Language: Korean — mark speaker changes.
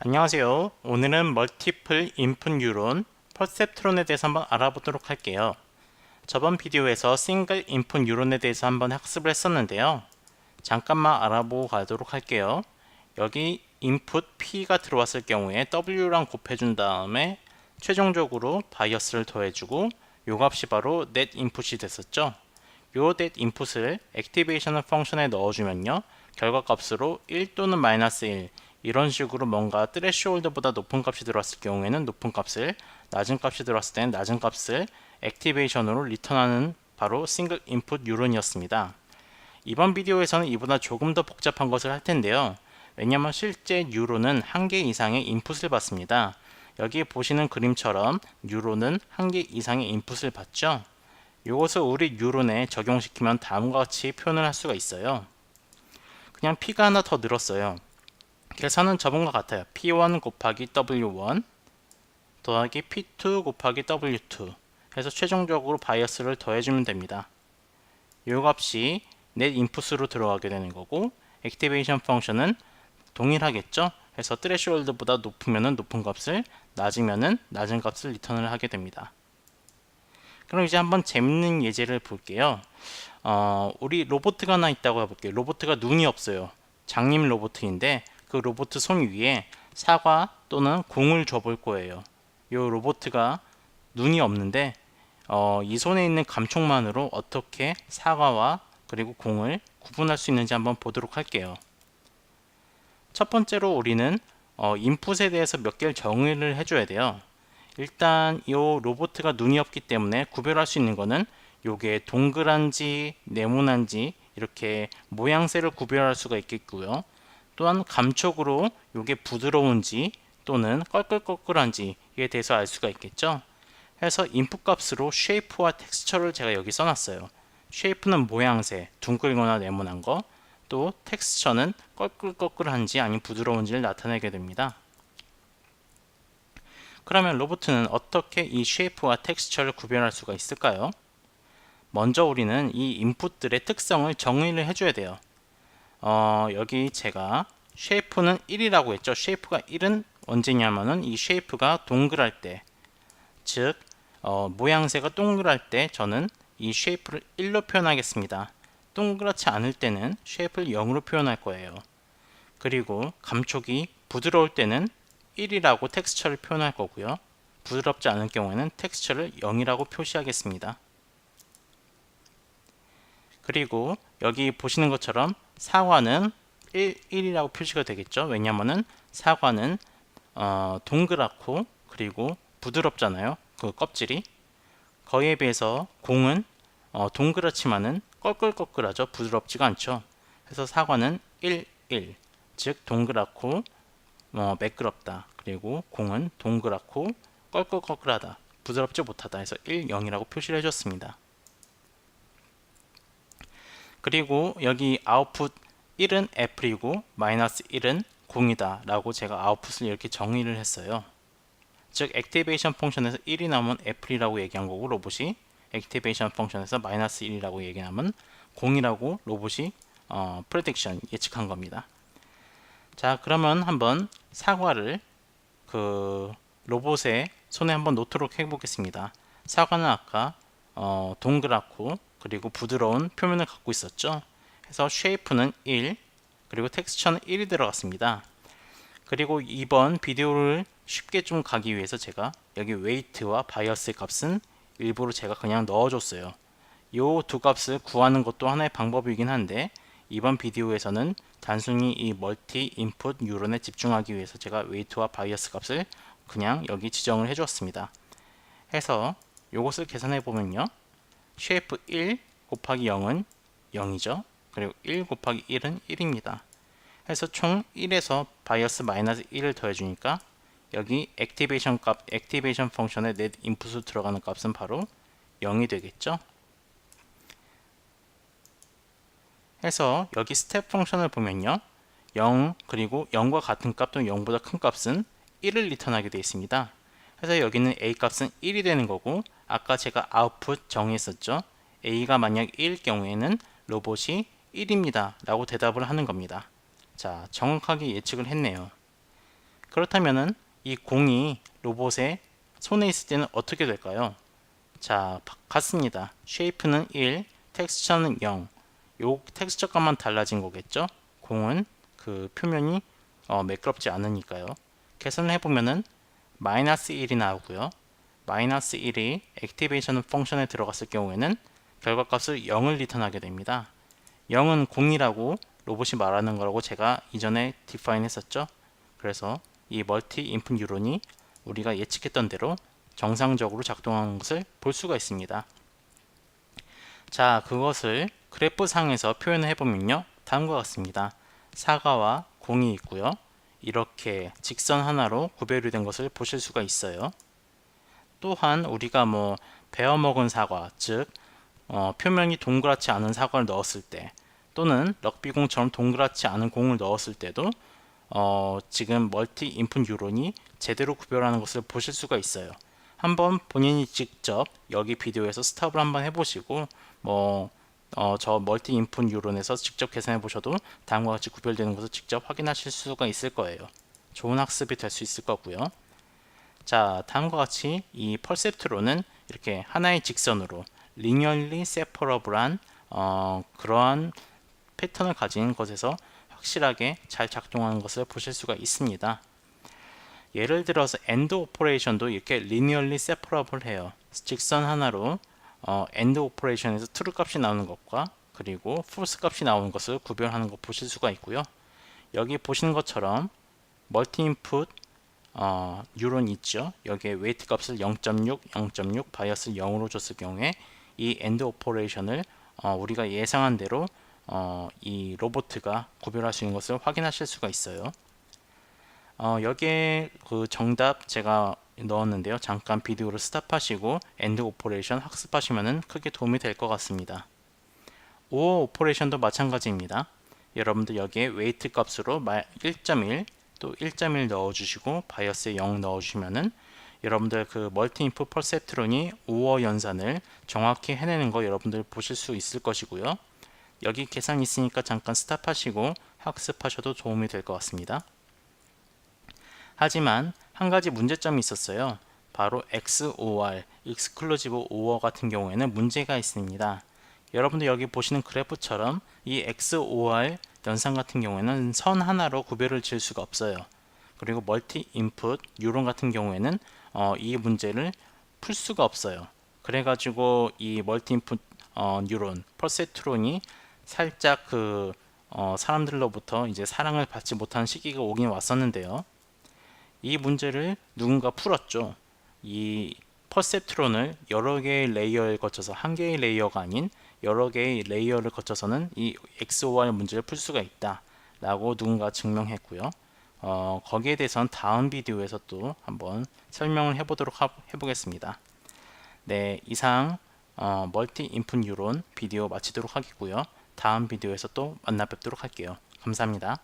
Speaker 1: 안녕하세요. 오늘은 멀티플 인풋 뉴런 퍼셉트론에 대해서 한번 알아보도록 할게요. 저번 비디오에서 싱글 인풋 뉴런에 대해서 한번 학습을 했었는데요. 잠깐만 알아보고 가도록 할게요. 여기 인풋 P가 들어왔을 경우에 W랑 곱해준 다음에 최종적으로 바이어스를 더해주고 요 값이 바로 net 인풋이 됐었죠. 요 net 인풋을 액티베이션 펑션에 넣어주면요. 결과값으로 1 또는 마이너스 1 이런 식으로 뭔가 threshold보다 높은 값이 들어왔을 경우에는 높은 값을, 낮은 값이 들어왔을 때는 낮은 값을 액티베이션으로 리턴하는 바로 싱글 인풋 뉴런이었습니다. 이번 비디오에서는 이보다 조금 더 복잡한 것을 할 텐데요. 왜냐하면 실제 뉴런은 한 개 이상의 인풋을 받습니다. 여기 보시는 그림처럼 뉴런은 한 개 이상의 인풋을 받죠. 이것을 우리 뉴런에 적용시키면 다음과 같이 표현을 할 수가 있어요. 그냥 P가 하나 더 늘었어요. 계산은 저번과 같아요. P1 곱하기 W1 더하기 P2 곱하기 W2 해서 최종적으로 바이어스를 더해주면 됩니다. 이 값이 net 인풋으로 들어가게 되는 거고, 액티베이션 펑션은 동일하겠죠. 그래서 threshold보다 높으면 높은 값을, 낮으면 낮은 값을 리턴을 하게 됩니다. 그럼 이제 한번 재밌는 예제를 볼게요. 우리 로보트가 하나 있다고 해볼게요. 로보트가 눈이 없어요. 장님 로보트인데 그 로보트 손 위에 사과 또는 공을 줘볼 거예요. 이 로보트가 눈이 없는데 이 손에 있는 감촉만으로 어떻게 사과와 그리고 공을 구분할 수 있는지 한번 보도록 할게요. 첫 번째로 우리는 인풋에 대해서 몇 개를 정의를 해줘야 돼요. 일단 이 로보트가 눈이 없기 때문에 구별할 수 있는 거는 요게 동그란지 네모난지 이렇게 모양새를 구별할 수가 있겠고요. 또한 감촉으로 요게 부드러운지 또는 꺼끌꺼끌한지에 대해서 알 수가 있겠죠. 해서 인풋 값으로 쉐이프와 텍스처를 제가 여기 써놨어요. 쉐이프는 모양새, 둥글거나 네모난 거, 또 텍스처는 꺼끌꺼끌한지 아니면 부드러운지를 나타내게 됩니다. 그러면 로봇은 어떻게 이 쉐이프와 텍스처를 구별할 수가 있을까요? 먼저 우리는 이 인풋들의 특성을 정의를 해줘야 돼요. 여기 제가 쉐이프는 1이라고 했죠. 쉐이프가 1은 언제냐면은 이 쉐이프가 동그랄 때, 즉 모양새가 동그랄 때 저는 이 쉐이프를 1로 표현하겠습니다. 동그랗지 않을 때는 쉐이프를 0으로 표현할 거예요. 그리고 감촉이 부드러울 때는 1이라고 텍스처를 표현할 거고요. 부드럽지 않을 경우에는 텍스처를 0이라고 표시하겠습니다. 그리고 여기 보시는 것처럼 사과는 1이라고 표시가 되겠죠. 왜냐하면 사과는 동그랗고 그리고 부드럽잖아요. 그 껍질이. 거기에 비해서 공은 동그랗지만은 꺼끌꺼끌하죠. 부드럽지가 않죠. 그래서 사과는 1, 1. 즉 동그랗고 매끄럽다. 그리고 공은 동그랗고 꺼끌꺼끌하다. 부드럽지 못하다 해서 1, 0이라고 표시를 해줬습니다. 그리고 여기 아웃풋 1은 애플이고 마이너스 1은 공이다 라고 제가 아웃풋을 이렇게 정의를 했어요. 즉 액티베이션 펑션에서 1이 나오면 애플이라고 얘기한 거고, 로봇이 액티베이션 펑션에서 마이너스 1이라고 얘기하면 공이라고 로봇이 프레딕션 예측한 겁니다. 자, 그러면 한번 사과를 그 로봇의 손에 한번 놓도록 해보겠습니다. 사과는 아까 동그랗고 그리고 부드러운 표면을 갖고 있었죠. 그래서 쉐이프는 1 그리고 텍스처는 1이 들어갔습니다. 그리고 이번 비디오를 쉽게 좀 가기 위해서 제가 여기 웨이트와 바이어스의 값은 일부러 제가 그냥 넣어줬어요. 이 두 값을 구하는 것도 하나의 방법이긴 한데 이번 비디오에서는 단순히 이 멀티 인풋 뉴런에 집중하기 위해서 제가 웨이트와 바이어스 값을 그냥 여기 지정을 해주었습니다. 해서 이것을 계산해 보면요. 쉐이프 1 곱하기 0은 0이죠. 그리고 1 곱하기 1은 1입니다. 해서 총 1에서 바이어스 마이너스 1을 더해주니까 여기 액티베이션 값, 액티베이션 펑션에 net 인풋으로 들어가는 값은 바로 0이 되겠죠. 해서 여기 스텝 펑션을 보면요. 0 그리고 0과 같은 값 또는 0보다 큰 값은 1을 리턴하게 되어 있습니다. 그래서 여기는 A 값은 1이 되는 거고, 아까 제가 아웃풋 정의했었죠. A가 만약 1일 경우에는 로봇이 1입니다 라고 대답을 하는 겁니다. 자, 정확하게 예측을 했네요. 그렇다면은 이 공이 로봇의 손에 있을 때는 어떻게 될까요? 자, 같습니다. 쉐이프는 1, 텍스처는 0. 요 텍스처 값만 달라진 거겠죠? 공은 그 표면이 매끄럽지 않으니까요. 계산을 해보면은 마이너스 1이 나오고요. 마이너스 1이 액티베이션 펑션에 들어갔을 경우에는 결과값을 0을 리턴하게 됩니다. 0은 공이라고 로봇이 말하는 거라고 제가 이전에 디파인 했었죠. 그래서 이 멀티 인풋 유론이 우리가 예측했던 대로 정상적으로 작동하는 것을 볼 수가 있습니다. 자, 그것을 그래프 상에서 표현을 해보면요, 다음과 같습니다. 사과와 공이 있고요. 이렇게 직선 하나로 구별이 된 것을 보실 수가 있어요. 또한 우리가 베어먹은 사과, 즉 표면이 동그랗지 않은 사과를 넣었을 때, 또는 럭비공처럼 동그랗지 않은 공을 넣었을 때도 지금 멀티 인풋 유론이 제대로 구별하는 것을 보실 수가 있어요. 한번 본인이 직접 여기 비디오에서 스탑을 한번 해보시고 저 멀티 인풋 유론에서 직접 계산해 보셔도 다음과 같이 구별되는 것을 직접 확인하실 수가 있을 거예요. 좋은 학습이 될 수 있을 거고요. 자, 다음과 같이 이 퍼셉트론은 이렇게 하나의 직선으로 linearly separable한 그러한 패턴을 가진 것에서 확실하게 잘 작동하는 것을 보실 수가 있습니다. 예를 들어서 AND 오퍼레이션도 이렇게 linearly separable 해요. 직선 하나로 AND 오퍼레이션에서 true 값이 나오는 것과 그리고 false 값이 나오는 것을 구별하는 것 보실 수가 있고요. 여기 보시는 것처럼 멀티 인풋 유론 있죠. 여기에 웨이트 값을 0.6, 0.6, 바이어스 0으로 줬을 경우에 이 AND 오퍼레이션을 우리가 예상한 대로 이 로보트가 구별할 수 있는 것을 확인하실 수가 있어요. 여기에 그 정답 제가 넣었는데요. 잠깐 비디오를 스탑하시고 AND 오퍼레이션 학습하시면 크게 도움이 될 것 같습니다. OR 오퍼레이션도 마찬가지입니다. 여러분들 여기에 웨이트 값으로 1.1 또 1.1 넣어주시고 바이어스에 0 넣어주시면은 여러분들 그 멀티 인풋 퍼셉트론이 OR 연산을 정확히 해내는 거 여러분들 보실 수 있을 것이고요. 여기 계산이 있으니까 잠깐 스탑하시고 학습하셔도 도움이 될 것 같습니다. 하지만 한 가지 문제점이 있었어요. 바로 XOR, Exclusive OR 같은 경우에는 문제가 있습니다. 여러분들 여기 보시는 그래프처럼 이 XOR 연산 같은 경우에는 선 하나로 구별을 지을 수가 없어요. 그리고 멀티 인풋 유론 같은 경우에는 이 문제를 풀 수가 없어요. 그래가지고 이 멀티 인풋 뉴런 퍼셉트론이 살짝 사람들로부터 이제 사랑을 받지 못하는 시기가 오긴 왔었는데요. 이 문제를 누군가 풀었죠. 이 퍼셉트론을 여러 개의 레이어에 거쳐서 한 개의 레이어가 아닌 여러 개의 레이어를 거쳐서는 이 XOR 문제를 풀 수가 있다 라고 누군가 증명했고요. 거기에 대해서는 다음 비디오에서 또 한번 설명을 해보겠습니다. 네, 이상 멀티 인풋 유론 비디오 마치도록 하겠고요. 다음 비디오에서 또 만나 뵙도록 할게요. 감사합니다.